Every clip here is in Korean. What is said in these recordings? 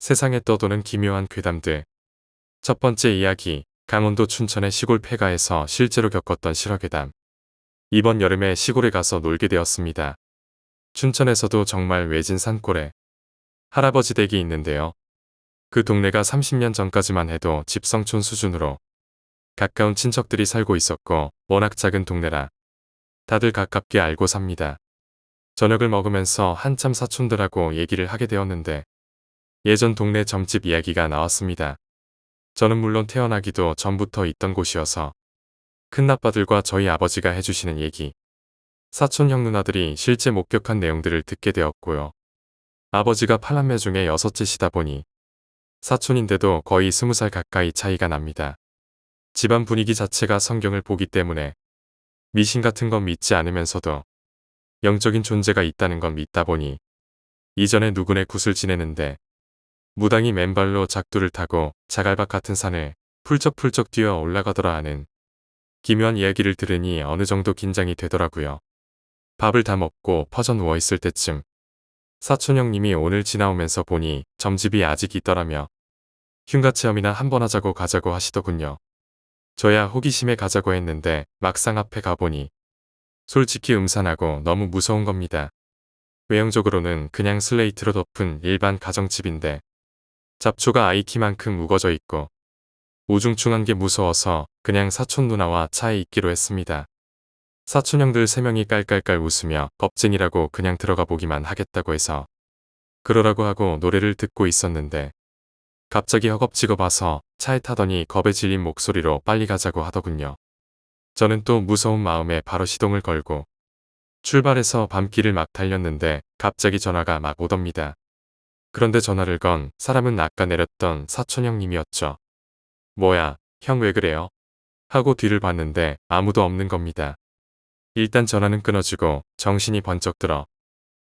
세상에 떠도는 기묘한 괴담들. 첫 번째 이야기, 강원도 춘천의 시골 폐가에서 실제로 겪었던 실화괴담. 이번 여름에 시골에 가서 놀게 되었습니다. 춘천에서도 정말 외진 산골에 할아버지 댁이 있는데요. 그 동네가 30년 전까지만 해도 집성촌 수준으로 가까운 친척들이 살고 있었고 워낙 작은 동네라 다들 가깝게 알고 삽니다. 저녁을 먹으면서 한참 사촌들하고 얘기를 하게 되었는데 예전 동네 점집 이야기가 나왔습니다. 저는 물론 태어나기도 전부터 있던 곳이어서 큰아빠들과 저희 아버지가 해주시는 얘기, 사촌 형 누나들이 실제 목격한 내용들을 듣게 되었고요. 아버지가 8남매 중에 6째시다 보니 사촌인데도 거의 20살 가까이 차이가 납니다. 집안 분위기 자체가 성경을 보기 때문에 미신 같은 건 믿지 않으면서도 영적인 존재가 있다는 건 믿다 보니 이전에 누구네 굿을 지내는데 무당이 맨발로 작두를 타고 자갈밭 같은 산을 풀쩍풀쩍 뛰어 올라가더라 하는 기묘한 이야기를 들으니 어느 정도 긴장이 되더라고요. 밥을 다 먹고 퍼져 누워있을 때쯤 사촌 형님이 오늘 지나오면서 보니 점집이 아직 있더라며 흉가 체험이나 한번 하자고 가자고 하시더군요. 저야 호기심에 가자고 했는데 막상 앞에 가보니 솔직히 음산하고 너무 무서운 겁니다. 외형적으로는 그냥 슬레이트로 덮은 일반 가정집인데 잡초가 아이 키만큼 우거져 있고 우중충한 게 무서워서 그냥 사촌 누나와 차에 있기로 했습니다. 사촌 형들 3명이 깔깔깔 웃으며 겁쟁이라고 그냥 들어가 보기만 하겠다고 해서 그러라고 하고 노래를 듣고 있었는데 갑자기 허겁지겁 와서 차에 타더니 겁에 질린 목소리로 빨리 가자고 하더군요. 저는 또 무서운 마음에 바로 시동을 걸고 출발해서 밤길을 막 달렸는데 갑자기 전화가 막 오덥니다. 그런데 전화를 건 사람은 아까 내렸던 사촌 형님이었죠. 뭐야, 형 왜 그래요? 하고 뒤를 봤는데 아무도 없는 겁니다. 일단 전화는 끊어지고 정신이 번쩍 들어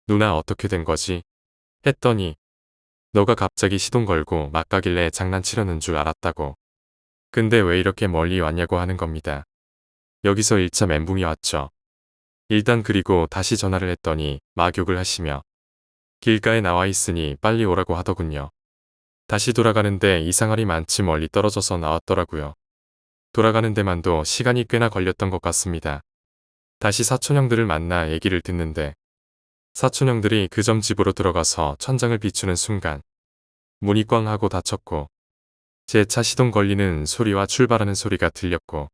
누나 어떻게 된 거지? 했더니 너가 갑자기 시동 걸고 막 가길래 장난치려는 줄 알았다고. 근데 왜 이렇게 멀리 왔냐고 하는 겁니다. 여기서 1차 멘붕이 왔죠. 일단 그리고 다시 전화를 했더니 막 욕을 하시며 길가에 나와 있으니 빨리 오라고 하더군요. 다시 돌아가는데 이상하리 많지 멀리 떨어져서 나왔더라고요. 돌아가는 데만도 시간이 꽤나 걸렸던 것 같습니다. 다시 사촌형들을 만나 얘기를 듣는데 사촌형들이 그 점 집으로 들어가서 천장을 비추는 순간 문이 꽝 하고 닫혔고 제 차 시동 걸리는 소리와 출발하는 소리가 들렸고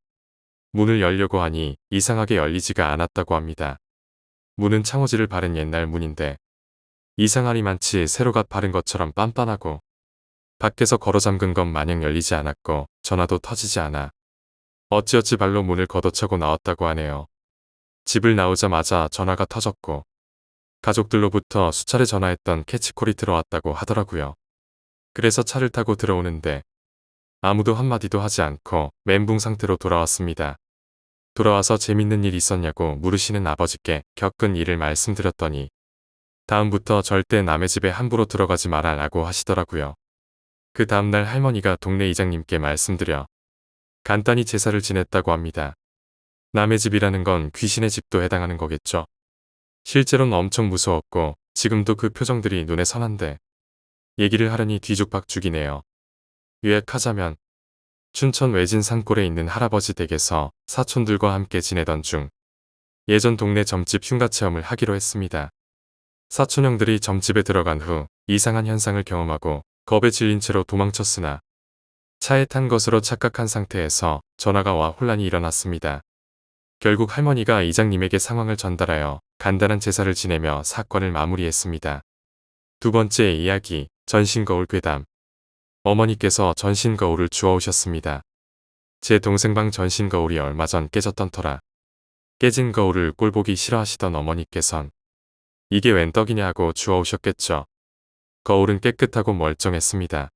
문을 열려고 하니 이상하게 열리지가 않았다고 합니다. 문은 창호지를 바른 옛날 문인데 이상하리만치 새로 갓 바른 것처럼 빤빤하고 밖에서 걸어 잠근 것 마냥 열리지 않았고 전화도 터지지 않아 어찌어찌 발로 문을 걷어차고 나왔다고 하네요. 집을 나오자마자 전화가 터졌고 가족들로부터 수차례 전화했던 캐치콜이 들어왔다고 하더라고요. 그래서 차를 타고 들어오는데 아무도 한마디도 하지 않고 멘붕 상태로 돌아왔습니다. 돌아와서 재밌는 일 있었냐고 물으시는 아버지께 겪은 일을 말씀드렸더니 다음부터 절대 남의 집에 함부로 들어가지 마라 라고 하시더라고요. 그 다음날 할머니가 동네 이장님께 말씀드려 간단히 제사를 지냈다고 합니다. 남의 집이라는 건 귀신의 집도 해당하는 거겠죠. 실제로는 엄청 무서웠고 지금도 그 표정들이 눈에 선한데 얘기를 하려니 뒤죽박죽이네요. 요약하자면 춘천 외진 산골에 있는 할아버지 댁에서 사촌들과 함께 지내던 중 예전 동네 점집 흉가 체험을 하기로 했습니다. 사촌 형들이 점집에 들어간 후 이상한 현상을 경험하고 겁에 질린 채로 도망쳤으나 차에 탄 것으로 착각한 상태에서 전화가 와 혼란이 일어났습니다. 결국 할머니가 이장님에게 상황을 전달하여 간단한 제사를 지내며 사건을 마무리했습니다. 두 번째 이야기, 전신거울 괴담. 어머니께서 전신거울을 주워오셨습니다. 제 동생 방 전신거울이 얼마 전 깨졌던 터라 깨진 거울을 꼴보기 싫어하시던 어머니께선 이게 웬 떡이냐 하고 주워오셨겠죠. 거울은 깨끗하고 멀쩡했습니다.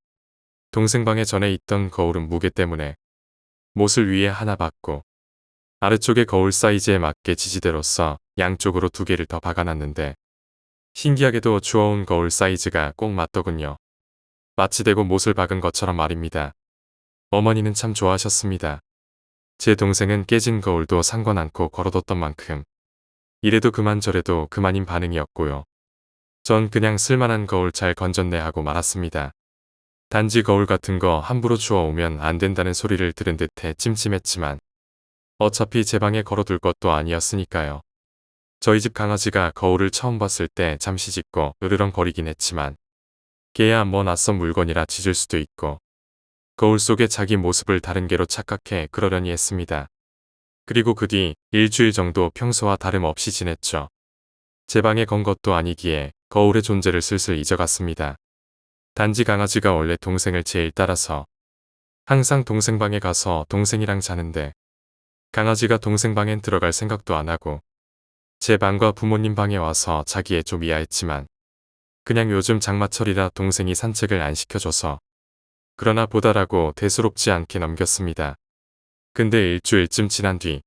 동생 방에 전에 있던 거울은 무게 때문에 못을 위에 하나 박고 아래쪽에 거울 사이즈에 맞게 지지대로서 양쪽으로 2개를 더 박아놨는데 신기하게도 주워온 거울 사이즈가 꼭 맞더군요. 마치 대고 못을 박은 것처럼 말입니다. 어머니는 참 좋아하셨습니다. 제 동생은 깨진 거울도 상관 않고 걸어뒀던 만큼 이래도 그만 저래도 그만인 반응이었고요. 전 그냥 쓸만한 거울 잘 건졌네 하고 말았습니다. 단지 거울 같은 거 함부로 주워오면 안 된다는 소리를 들은 듯해 찜찜했지만 어차피 제 방에 걸어둘 것도 아니었으니까요. 저희 집 강아지가 거울을 처음 봤을 때 잠시 짖고 으르렁거리긴 했지만 걔야 뭐 낯선 물건이라 짖을 수도 있고 거울 속에 자기 모습을 다른 개로 착각해 그러려니 했습니다. 그리고 그 뒤 일주일 정도 평소와 다름없이 지냈죠. 제 방에 건 것도 아니기에 거울의 존재를 슬슬 잊어갔습니다. 단지 강아지가 원래 동생을 제일 따라서 항상 동생 방에 가서 동생이랑 자는데 강아지가 동생 방엔 들어갈 생각도 안 하고 제 방과 부모님 방에 와서 자기에 좀 미안했지만 그냥 요즘 장마철이라 동생이 산책을 안 시켜줘서 그러나 보다라고 대수롭지 않게 넘겼습니다. 근데 일주일쯤 지난 뒤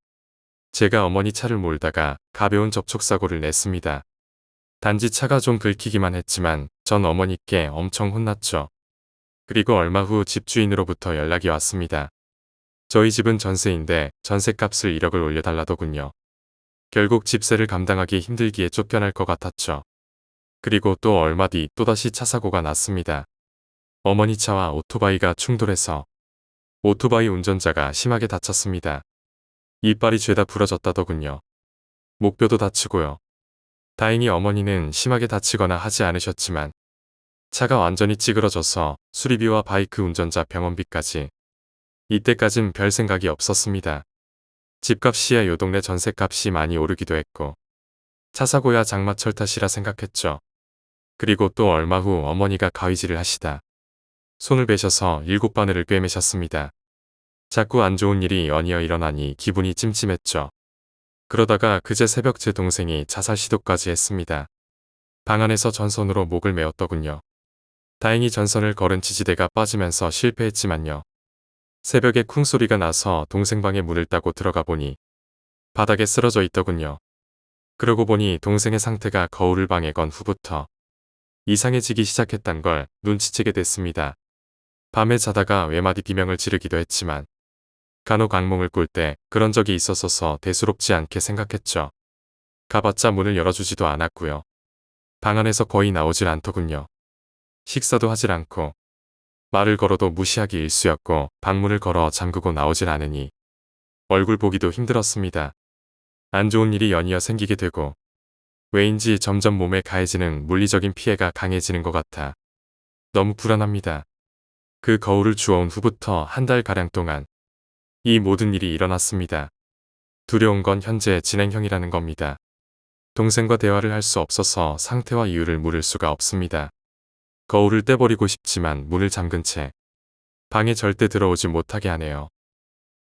제가 어머니 차를 몰다가 가벼운 접촉사고를 냈습니다. 단지 차가 좀 긁히기만 했지만 전 어머니께 엄청 혼났죠. 그리고 얼마 후 집주인으로부터 연락이 왔습니다. 저희 집은 전세인데 전세값을 1억을 올려달라더군요. 결국 집세를 감당하기 힘들기에 쫓겨날 것 같았죠. 그리고 또 얼마 뒤 또다시 차 사고가 났습니다. 어머니 차와 오토바이가 충돌해서 오토바이 운전자가 심하게 다쳤습니다. 이빨이 죄다 부러졌다더군요. 목뼈도 다치고요. 다행히 어머니는 심하게 다치거나 하지 않으셨지만 차가 완전히 찌그러져서 수리비와 바이크 운전자 병원비까지 이때까진 별 생각이 없었습니다. 집값이야 요 동네 전셋값이 많이 오르기도 했고 차 사고야 장마철 탓이라 생각했죠. 그리고 또 얼마 후 어머니가 가위질을 하시다 손을 베셔서 7바늘을 꿰매셨습니다. 자꾸 안 좋은 일이 연이어 일어나니 기분이 찜찜했죠. 그러다가 그제 새벽 제 동생이 자살 시도까지 했습니다. 방 안에서 전선으로 목을 메었더군요. 다행히 전선을 걸은 지지대가 빠지면서 실패했지만요. 새벽에 쿵소리가 나서 동생 방에 문을 따고 들어가 보니 바닥에 쓰러져 있더군요. 그러고 보니 동생의 상태가 거울을 방에 건 후부터 이상해지기 시작했단 걸 눈치채게 됐습니다. 밤에 자다가 외마디 비명을 지르기도 했지만 간혹 악몽을 꿀 때 그런 적이 있었어서 대수롭지 않게 생각했죠. 가봤자 문을 열어주지도 않았고요. 방 안에서 거의 나오질 않더군요. 식사도 하질 않고 말을 걸어도 무시하기 일쑤였고 방문을 걸어 잠그고 나오질 않으니 얼굴 보기도 힘들었습니다. 안 좋은 일이 연이어 생기게 되고 왜인지 점점 몸에 가해지는 물리적인 피해가 강해지는 것 같아 너무 불안합니다. 그 거울을 주워온 후부터 한 달가량 동안 이 모든 일이 일어났습니다. 두려운 건 현재 진행형이라는 겁니다. 동생과 대화를 할 수 없어서 상태와 이유를 물을 수가 없습니다. 거울을 떼버리고 싶지만 문을 잠근 채 방에 절대 들어오지 못하게 하네요.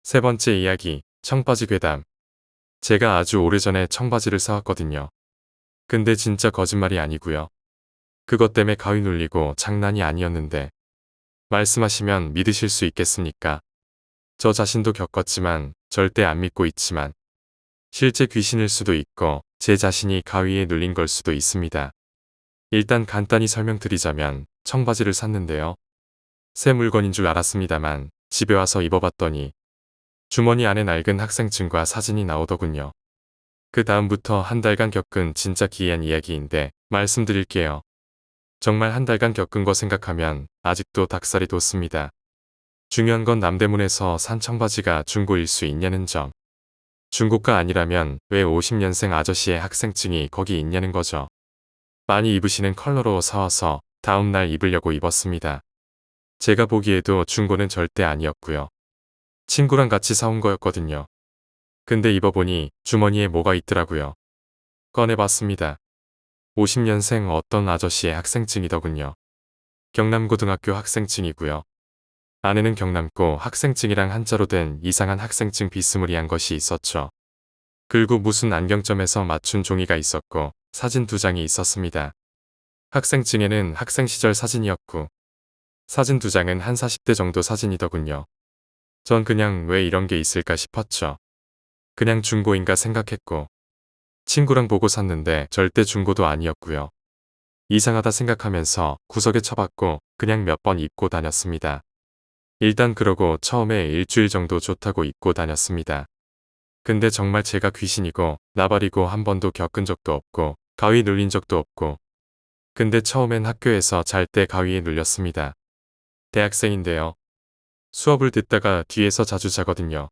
세 번째 이야기, 청바지 괴담. 제가 아주 오래전에 청바지를 사왔거든요. 근데 진짜 거짓말이 아니고요. 그것 때문에 가위 눌리고 장난이 아니었는데 말씀하시면 믿으실 수 있겠습니까? 저 자신도 겪었지만 절대 안 믿고 있지만 실제 귀신일 수도 있고 제 자신이 가위에 눌린 걸 수도 있습니다. 일단 간단히 설명드리자면 청바지를 샀는데요. 새 물건인 줄 알았습니다만 집에 와서 입어봤더니 주머니 안에 낡은 학생증과 사진이 나오더군요. 그 다음부터 한 달간 겪은 진짜 기이한 이야기인데 말씀드릴게요. 정말 한 달간 겪은 거 생각하면 아직도 닭살이 돋습니다. 중요한 건 남대문에서 산 청바지가 중고일 수 있냐는 점. 중고가 아니라면 왜 50년생 아저씨의 학생증이 거기 있냐는 거죠. 많이 입으시는 컬러로 사와서 다음날 입으려고 입었습니다. 제가 보기에도 중고는 절대 아니었고요. 친구랑 같이 사온 거였거든요. 근데 입어보니 주머니에 뭐가 있더라고요. 꺼내봤습니다. 50년생 어떤 아저씨의 학생증이더군요. 경남고등학교 학생증이고요. 안에는 경남고 학생증이랑 한자로 된 이상한 학생증 비스무리한 것이 있었죠. 그리고 무슨 안경점에서 맞춘 종이가 있었고 사진 2장이 있었습니다. 학생증에는 학생 시절 사진이었고 사진 2장은 한 40대 정도 사진이더군요. 전 그냥 왜 이런 게 있을까 싶었죠. 그냥 중고인가 생각했고 친구랑 보고 샀는데 절대 중고도 아니었고요. 이상하다 생각하면서 구석에 쳐박고 그냥 몇 번 입고 다녔습니다. 일단 그러고 처음에 일주일 정도 좋다고 입고 다녔습니다. 근데 정말 제가 귀신이고 나발이고 한 번도 겪은 적도 없고 가위 눌린 적도 없고 근데 처음엔 학교에서 잘 때 가위에 눌렸습니다. 대학생인데요. 수업을 듣다가 뒤에서 자주 자거든요.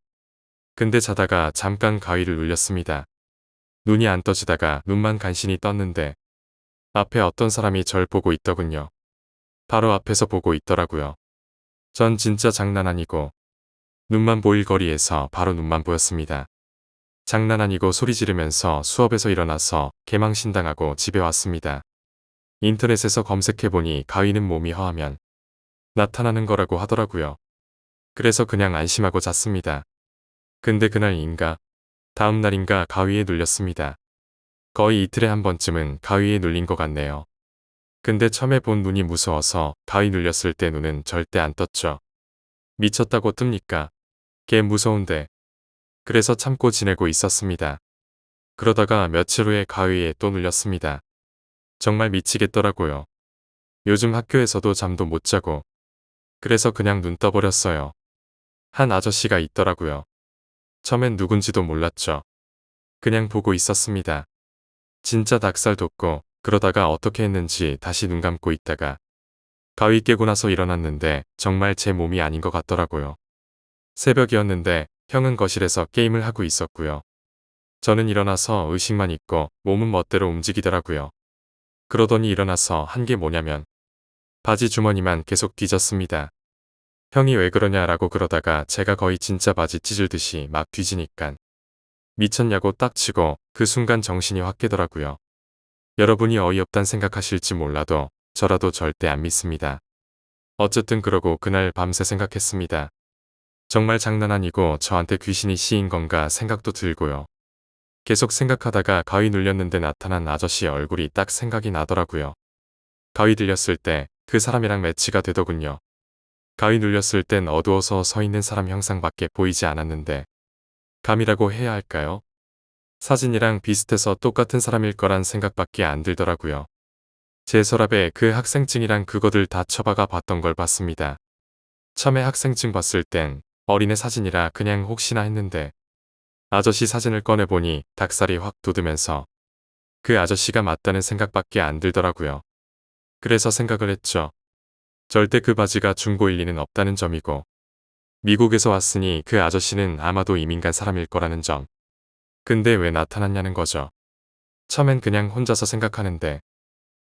근데 자다가 잠깐 가위를 눌렸습니다. 눈이 안 떠지다가 눈만 간신히 떴는데 앞에 어떤 사람이 절 보고 있더군요. 바로 앞에서 보고 있더라고요. 전 진짜 장난 아니고 눈만 보일 거리에서 바로 눈만 보였습니다. 장난 아니고 소리 지르면서 수업에서 일어나서 개망신당하고 집에 왔습니다. 인터넷에서 검색해보니 가위는 몸이 허하면 나타나는 거라고 하더라고요. 그래서 그냥 안심하고 잤습니다. 근데 그날인가 다음 날인가 가위에 눌렸습니다. 거의 이틀에 한 번쯤은 가위에 눌린 것 같네요. 근데 처음에 본 눈이 무서워서 가위 눌렸을 때 눈은 절대 안 떴죠. 미쳤다고 뜹니까? 개 무서운데. 그래서 참고 지내고 있었습니다. 그러다가 며칠 후에 가위에 또 눌렸습니다. 정말 미치겠더라고요. 요즘 학교에서도 잠도 못 자고 그래서 그냥 눈 떠버렸어요. 한 아저씨가 있더라고요. 처음엔 누군지도 몰랐죠. 그냥 보고 있었습니다. 진짜 닭살 돋고 그러다가 어떻게 했는지 다시 눈 감고 있다가 가위 깨고 나서 일어났는데 정말 제 몸이 아닌 것 같더라고요. 새벽이었는데 형은 거실에서 게임을 하고 있었고요. 저는 일어나서 의식만 있고 몸은 멋대로 움직이더라고요. 그러더니 일어나서 한 게 뭐냐면 바지 주머니만 계속 뒤졌습니다. 형이 왜 그러냐라고 그러다가 제가 거의 진짜 바지 찢을듯이 막 뒤지니깐 미쳤냐고 딱 치고 그 순간 정신이 확 깨더라고요. 여러분이 어이없단 생각하실지 몰라도 저라도 절대 안 믿습니다. 어쨌든 그러고 그날 밤새 생각했습니다. 정말 장난 아니고 저한테 귀신이 씌인 건가 생각도 들고요. 계속 생각하다가 가위 눌렸는데 나타난 아저씨 얼굴이 딱 생각이 나더라고요. 가위 들렸을 때 그 사람이랑 매치가 되더군요. 가위 눌렸을 땐 어두워서 서 있는 사람 형상밖에 보이지 않았는데 감이라고 해야 할까요? 사진이랑 비슷해서 똑같은 사람일 거란 생각밖에 안 들더라고요. 제 서랍에 그 학생증이랑 그거들 다 처박아 봤던 걸 봤습니다. 처음에 학생증 봤을 땐 어린애 사진이라 그냥 혹시나 했는데 아저씨 사진을 꺼내보니 닭살이 확 돋으면서 그 아저씨가 맞다는 생각밖에 안 들더라고요. 그래서 생각을 했죠. 절대 그 바지가 중고일 리는 없다는 점이고 미국에서 왔으니 그 아저씨는 아마도 이민 간 사람일 거라는 점. 근데 왜 나타났냐는 거죠. 처음엔 그냥 혼자서 생각하는데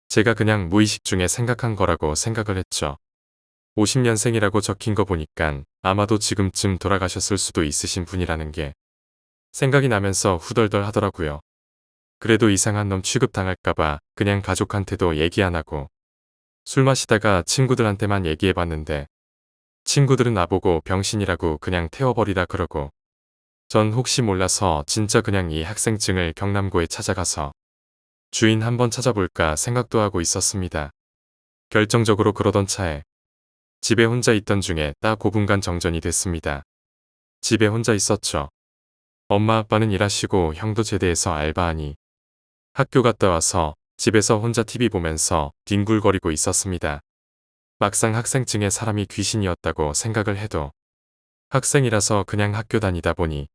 제가 그냥 무의식 중에 생각한 거라고 생각을 했죠. 50년생이라고 적힌 거 보니깐 아마도 지금쯤 돌아가셨을 수도 있으신 분이라는 게 생각이 나면서 후덜덜 하더라고요. 그래도 이상한 놈 취급당할까봐 그냥 가족한테도 얘기 안 하고 술 마시다가 친구들한테만 얘기해봤는데 친구들은 나보고 병신이라고 그냥 태워버리라 그러고 전 혹시 몰라서 진짜 그냥 이 학생증을 경남고에 찾아가서 주인 한번 찾아볼까 생각도 하고 있었습니다. 결정적으로 그러던 차에 집에 혼자 있던 중에 딱 5분간 정전이 됐습니다. 집에 혼자 있었죠. 엄마 아빠는 일하시고 형도 제대해서 알바하니 학교 갔다 와서 집에서 혼자 TV 보면서 뒹굴거리고 있었습니다. 막상 학생증에 사람이 귀신이었다고 생각을 해도 학생이라서 그냥 학교 다니다 보니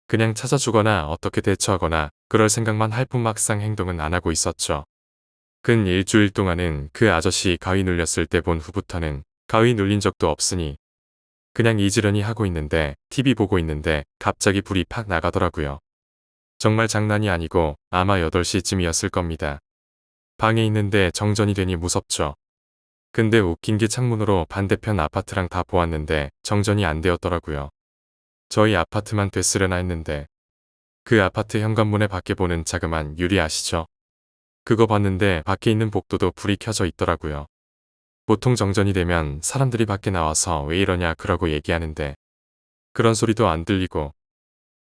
그냥 찾아주거나 어떻게 대처하거나 그럴 생각만 할 뿐 막상 행동은 안 하고 있었죠. 근 일주일 동안은 그 아저씨 가위 눌렸을 때 본 후부터는 가위 눌린 적도 없으니 그냥 이지런히 하고 있는데 TV 보고 있는데 갑자기 불이 팍 나가더라고요. 정말 장난이 아니고 아마 8시쯤이었을 겁니다. 방에 있는데 정전이 되니 무섭죠. 근데 웃긴 게 창문으로 반대편 아파트랑 다 보았는데 정전이 안 되었더라고요. 저희 아파트만 됐으려나 했는데 그 아파트 현관문에 밖에 보는 자그만 유리 아시죠? 그거 봤는데 밖에 있는 복도도 불이 켜져 있더라고요. 보통 정전이 되면 사람들이 밖에 나와서 왜 이러냐 그러고 얘기하는데 그런 소리도 안 들리고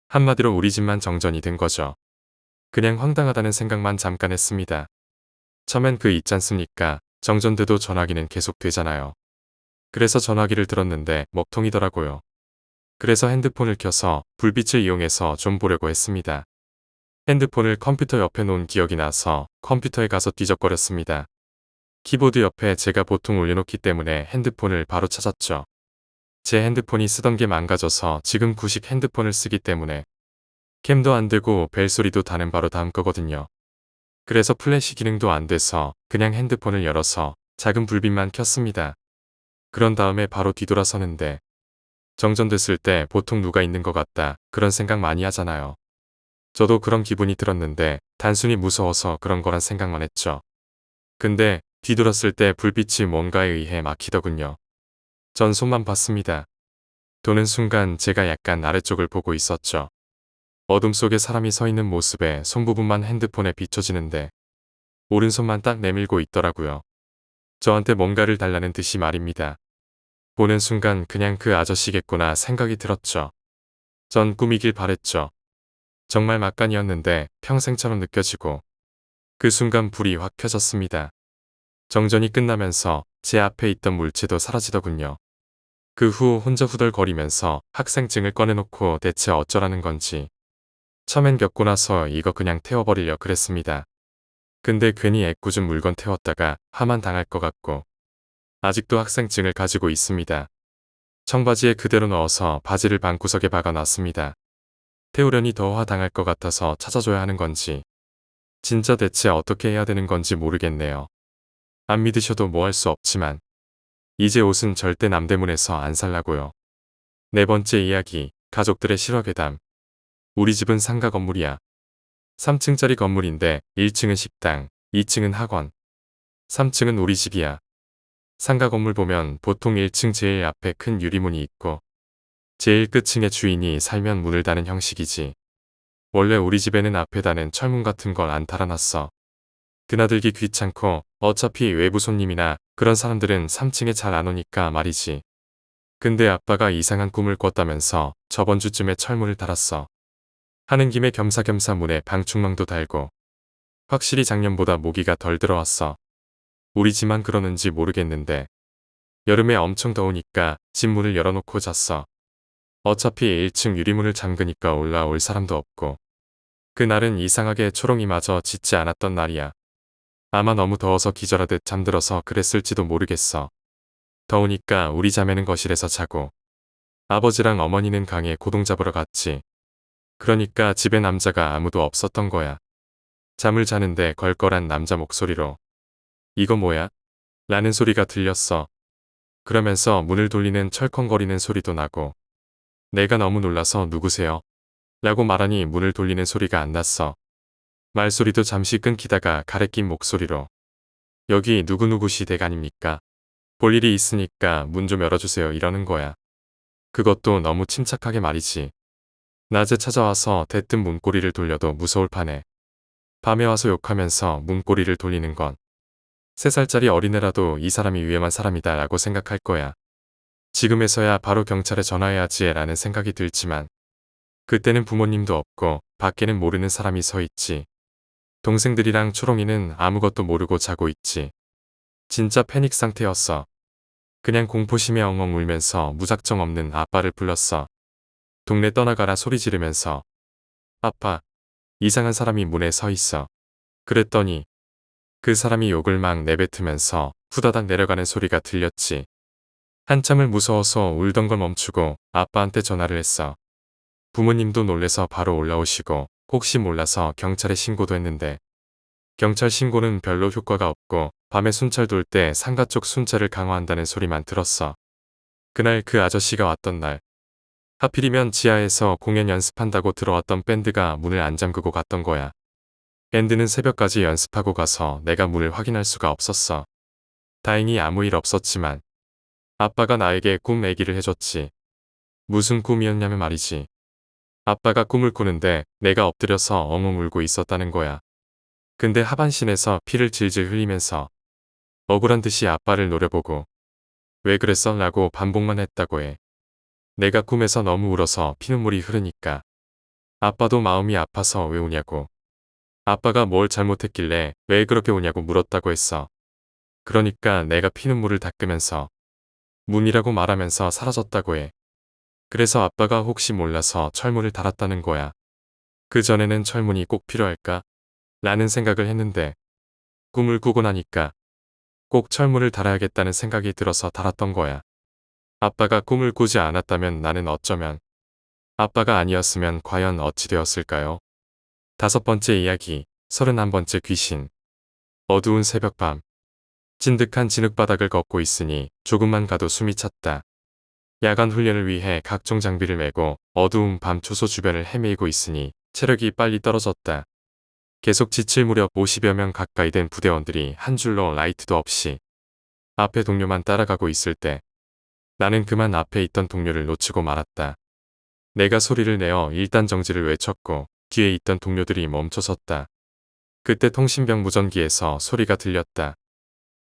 한마디로 우리 집만 정전이 된 거죠. 그냥 황당하다는 생각만 잠깐 했습니다. 처음엔 그 있잖습니까? 정전돼도 전화기는 계속 되잖아요. 그래서 전화기를 들었는데 먹통이더라고요. 그래서 핸드폰을 켜서 불빛을 이용해서 좀 보려고 했습니다. 핸드폰을 컴퓨터 옆에 놓은 기억이 나서 컴퓨터에 가서 뒤적거렸습니다. 키보드 옆에 제가 보통 올려놓기 때문에 핸드폰을 바로 찾았죠. 제 핸드폰이 쓰던 게 망가져서 지금 구식 핸드폰을 쓰기 때문에 캠도 안 되고 벨소리도 다는 바로 다음 거거든요. 그래서 플래시 기능도 안 돼서 그냥 핸드폰을 열어서 작은 불빛만 켰습니다. 그런 다음에 바로 뒤돌아서는데 정전됐을 때 보통 누가 있는 것 같다 그런 생각 많이 하잖아요. 저도 그런 기분이 들었는데 단순히 무서워서 그런 거란 생각만 했죠. 근데 뒤돌았을 때 불빛이 뭔가에 의해 막히더군요. 전 손만 봤습니다. 도는 순간 제가 약간 아래쪽을 보고 있었죠. 어둠 속에 사람이 서 있는 모습에 손 부분만 핸드폰에 비춰지는데 오른손만 딱 내밀고 있더라고요. 저한테 뭔가를 달라는 듯이 말입니다. 보는 순간 그냥 그 아저씨겠구나 생각이 들었죠. 전 꿈이길 바랬죠. 정말 막간이었는데 평생처럼 느껴지고 그 순간 불이 확 켜졌습니다. 정전이 끝나면서 제 앞에 있던 물체도 사라지더군요. 그 후 혼자 후덜거리면서 학생증을 꺼내놓고 대체 어쩌라는 건지 처음엔 겪고 나서 이거 그냥 태워버리려 그랬습니다. 근데 괜히 애꿎은 물건 태웠다가 화만 당할 것 같고 아직도 학생증을 가지고 있습니다. 청바지에 그대로 넣어서 바지를 방구석에 박아놨습니다. 태우려니 더 화당할 것 같아서 찾아줘야 하는 건지 진짜 대체 어떻게 해야 되는 건지 모르겠네요. 안 믿으셔도 뭐 할 수 없지만 이제 옷은 절대 남대문에서 안 살라고요. 네 번째 이야기, 가족들의 실화괴담. 우리 집은 상가 건물이야. 3층짜리 건물인데 1층은 식당, 2층은 학원, 3층은 우리 집이야. 상가 건물 보면 보통 1층 제일 앞에 큰 유리문이 있고 제일 끝층에 주인이 살면 문을 닫는 형식이지. 원래 우리 집에는 앞에 다는 철문 같은 걸 안 달아놨어. 드나들기 귀찮고 어차피 외부 손님이나 그런 사람들은 3층에 잘 안 오니까 말이지. 근데 아빠가 이상한 꿈을 꿨다면서 저번 주쯤에 철문을 달았어. 하는 김에 겸사겸사 문에 방충망도 달고 확실히 작년보다 모기가 덜 들어왔어. 우리 집만 그러는지 모르겠는데 여름에 엄청 더우니까 집 문을 열어놓고 잤어. 어차피 1층 유리문을 잠그니까 올라올 사람도 없고 그날은 이상하게 초롱이마저 짖지 않았던 날이야. 아마 너무 더워서 기절하듯 잠들어서 그랬을지도 모르겠어. 더우니까 우리 자매는 거실에서 자고 아버지랑 어머니는 강에 고동 잡으러 갔지. 그러니까 집에 남자가 아무도 없었던 거야. 잠을 자는데 걸걸한 남자 목소리로 이거 뭐야? 라는 소리가 들렸어. 그러면서 문을 돌리는 철컹거리는 소리도 나고 내가 너무 놀라서 누구세요? 라고 말하니 문을 돌리는 소리가 안 났어. 말소리도 잠시 끊기다가 가래낀 목소리로 여기 누구누구 시댁 아닙니까? 볼 일이 있으니까 문 좀 열어주세요 이러는 거야. 그것도 너무 침착하게 말이지. 낮에 찾아와서 대뜸 문고리를 돌려도 무서울 판에 밤에 와서 욕하면서 문고리를 돌리는 건 3살짜리 어린애라도 이 사람이 위험한 사람이다 라고 생각할 거야. 지금에서야 바로 경찰에 전화해야지 라는 생각이 들지만 그때는 부모님도 없고 밖에는 모르는 사람이 서 있지. 동생들이랑 초롱이는 아무것도 모르고 자고 있지. 진짜 패닉 상태였어. 그냥 공포심에 엉엉 울면서 무작정 없는 아빠를 불렀어. 동네 떠나가라 소리 지르면서 아빠, 이상한 사람이 문에 서 있어. 그랬더니 그 사람이 욕을 막 내뱉으면서 후다닥 내려가는 소리가 들렸지. 한참을 무서워서 울던 걸 멈추고 아빠한테 전화를 했어. 부모님도 놀래서 바로 올라오시고 혹시 몰라서 경찰에 신고도 했는데 경찰 신고는 별로 효과가 없고 밤에 순찰 돌 때 상가 쪽 순찰을 강화한다는 소리만 들었어. 그날 그 아저씨가 왔던 날 하필이면 지하에서 공연 연습한다고 들어왔던 밴드가 문을 안 잠그고 갔던 거야. 밴드는 새벽까지 연습하고 가서 내가 문을 확인할 수가 없었어. 다행히 아무 일 없었지만 아빠가 나에게 꿈 얘기를 해줬지. 무슨 꿈이었냐면 말이지. 아빠가 꿈을 꾸는데 내가 엎드려서 엉엉 울고 있었다는 거야. 근데 하반신에서 피를 질질 흘리면서 억울한 듯이 아빠를 노려보고 왜 그랬어? 라고 반복만 했다고 해. 내가 꿈에서 너무 울어서 피눈물이 흐르니까 아빠도 마음이 아파서 왜 우냐고. 아빠가 뭘 잘못했길래 왜 그렇게 우냐고 물었다고 했어. 그러니까 내가 피눈물을 닦으면서 문이라고 말하면서 사라졌다고 해. 그래서 아빠가 혹시 몰라서 철문을 달았다는 거야. 그전에는 철문이 꼭 필요할까? 라는 생각을 했는데 꿈을 꾸고 나니까 꼭 철문을 달아야겠다는 생각이 들어서 달았던 거야. 아빠가 꿈을 꾸지 않았다면 나는 어쩌면 아빠가 아니었으면 과연 어찌 되었을까요? 5번째 이야기, 31번째 귀신. 어두운 새벽밤. 찐득한 진흙바닥을 걷고 있으니 조금만 가도 숨이 찼다. 야간 훈련을 위해 각종 장비를 메고 어두운 밤 초소 주변을 헤매이고 있으니 체력이 빨리 떨어졌다. 계속 지칠 무렵 50여 명 가까이 된 부대원들이 한 줄로 라이트도 없이 앞에 동료만 따라가고 있을 때 나는 그만 앞에 있던 동료를 놓치고 말았다. 내가 소리를 내어 일단 정지를 외쳤고 뒤에 있던 동료들이 멈춰섰다. 그때 통신병 무전기에서 소리가 들렸다.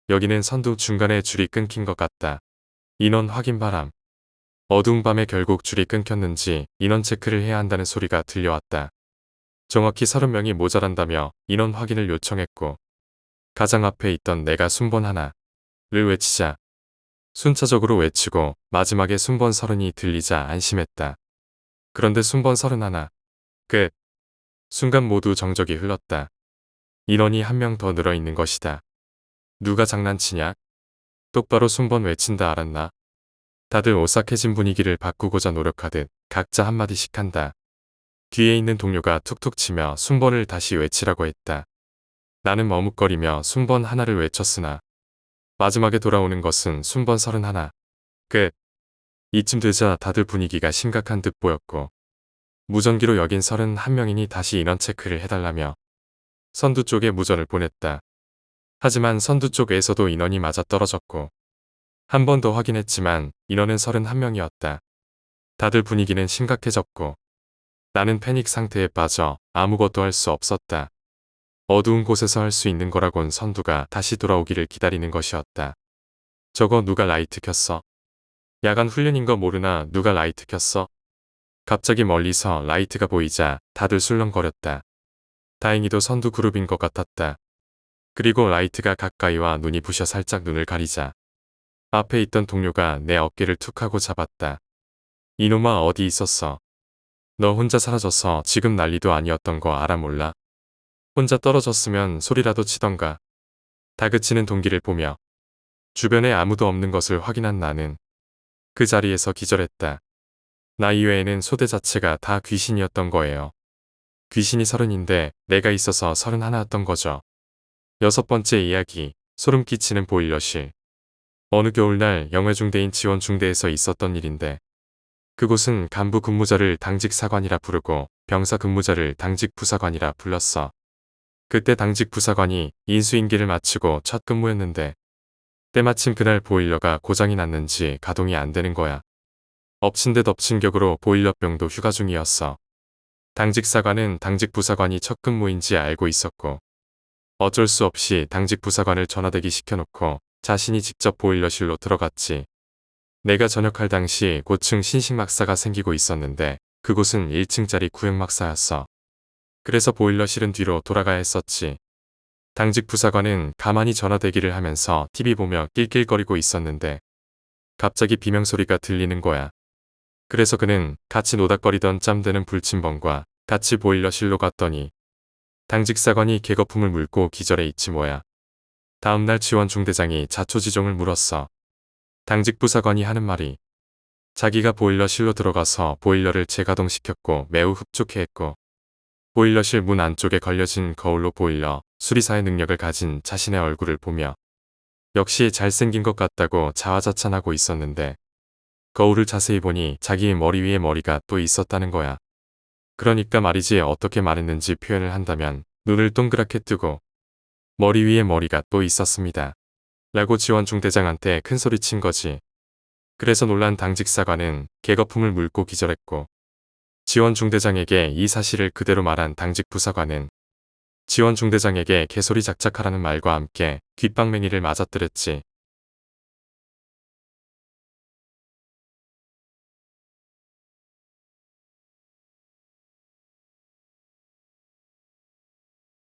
여기는 선두 중간에 줄이 끊긴 것 같다. 인원 확인 바람. 어두운 밤에 결국 줄이 끊겼는지 인원 체크를 해야 한다는 소리가 들려왔다. 정확히 30명이 모자란다며 인원 확인을 요청했고 가장 앞에 있던 내가 순번 하나를 외치자 순차적으로 외치고 마지막에 순번 30이 들리자 안심했다. 그런데 순번 31 끝. 순간 모두 정적이 흘렀다. 인원이 한 명 더 늘어 있는 것이다. 누가 장난치냐? 똑바로 순번 외친다 알았나? 다들 오싹해진 분위기를 바꾸고자 노력하듯 각자 한마디씩 한다. 뒤에 있는 동료가 툭툭 치며 순번을 다시 외치라고 했다. 나는 머뭇거리며 순번 하나를 외쳤으나 마지막에 돌아오는 것은 순번 31 끝. 이쯤 되자 다들 분위기가 심각한 듯 보였고 무전기로 여긴 31명이니 다시 인원 체크를 해달라며 선두 쪽에 무전을 보냈다. 하지만 선두 쪽에서도 인원이 맞아떨어졌고 한 번 더 확인했지만 인원은 31명이었다. 다들 분위기는 심각해졌고 나는 패닉 상태에 빠져 아무것도 할 수 없었다. 어두운 곳에서 할 수 있는 거라곤 선두가 다시 돌아오기를 기다리는 것이었다. 저거 누가 라이트 켰어? 야간 훈련인 거 모르나 누가 라이트 켰어? 갑자기 멀리서 라이트가 보이자 다들 술렁거렸다. 다행히도 선두 그룹인 것 같았다. 그리고 라이트가 가까이 와 눈이 부셔 살짝 눈을 가리자 앞에 있던 동료가 내 어깨를 툭 하고 잡았다. 이놈아 어디 있었어? 너 혼자 사라져서 지금 난리도 아니었던 거 알아 몰라? 혼자 떨어졌으면 소리라도 치던가. 다그치는 동기를 보며 주변에 아무도 없는 것을 확인한 나는 그 자리에서 기절했다. 나 이외에는 소대 자체가 다 귀신이었던 거예요. 귀신이 30인데 내가 있어서 31였던 거죠. 6번째 이야기, 소름 끼치는 보일러실. 어느 겨울날 영해중대인 지원중대에서 있었던 일인데 그곳은 간부 근무자를 당직 사관이라 부르고 병사 근무자를 당직 부사관이라 불렀어. 그때 당직 부사관이 인수인계를 마치고 첫 근무였는데 때마침 그날 보일러가 고장이 났는지 가동이 안 되는 거야. 엎친 데 덮친 격으로 보일러병도 휴가 중이었어. 당직 사관은 당직 부사관이 첫 근무인지 알고 있었고 어쩔 수 없이 당직 부사관을 전화대기 시켜놓고 자신이 직접 보일러실로 들어갔지. 내가 전역할 당시 고층 신식막사가 생기고 있었는데 그곳은 1층짜리 구역막사였어. 그래서 보일러실은 뒤로 돌아가야 했었지. 당직 부사관은 가만히 전화대기를 하면서 TV 보며 낄낄거리고 있었는데 갑자기 비명소리가 들리는 거야. 그래서 그는 같이 노닥거리던 짬되는 불침번과 같이 보일러실로 갔더니 당직사관이 개거품을 물고 기절해 있지 뭐야. 다음날 지원중대장이 자초지종을 물었어. 당직부사관이 하는 말이 자기가 보일러실로 들어가서 보일러를 재가동시켰고 매우 흡족해했고 보일러실 문 안쪽에 걸려진 거울로 보일러 수리사의 능력을 가진 자신의 얼굴을 보며 역시 잘생긴 것 같다고 자화자찬하고 있었는데 거울을 자세히 보니 자기의 머리 위에 머리가 또 있었다는 거야. 그러니까 말이지 어떻게 말했는지 표현을 한다면 눈을 동그랗게 뜨고 머리 위에 머리가 또 있었습니다. 라고 지원중대장한테 큰소리친 거지. 그래서 놀란 당직사관은 개거품을 물고 기절했고 지원중대장에게 이 사실을 그대로 말한 당직부사관은 지원중대장에게 개소리 작작하라는 말과 함께 귓방맹이를 맞아뜨렸지.